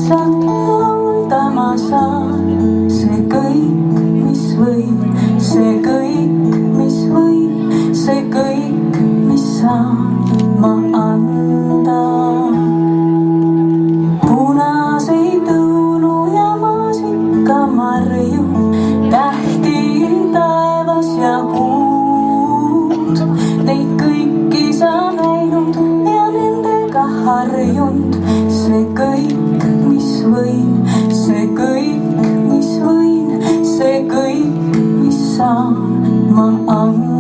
lihtsalt laulda ma saan. See kõik, mis võin, see kõik, mis võin, see kõik, mis saan ma anda. Punaseid õunu ja maasika marju, tähti taevas ja kuud. Neid kõiki sa näinud ja nendega harjunud. See kõik, mis võin, see kõik, mis võin, see kõik, mis saan ma anda.